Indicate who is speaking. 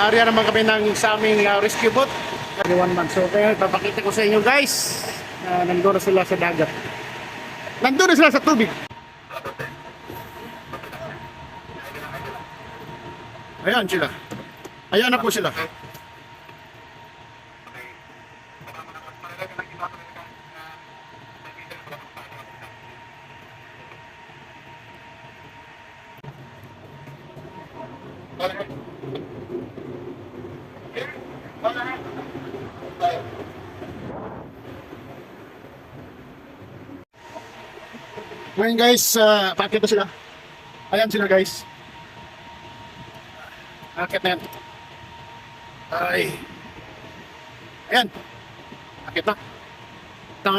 Speaker 1: area naman kami ng sa aming rescue boat. 1 month. So kaya papakita ko sa inyo guys, nandun na sila sa dagat. Nandun na sila sa tubig. Ayan sila. Ayan na po sila. Ngayon guys, paakit na sila. Ayan sila guys. Akit na yan. Ay. Ayan. Akit na. Tang.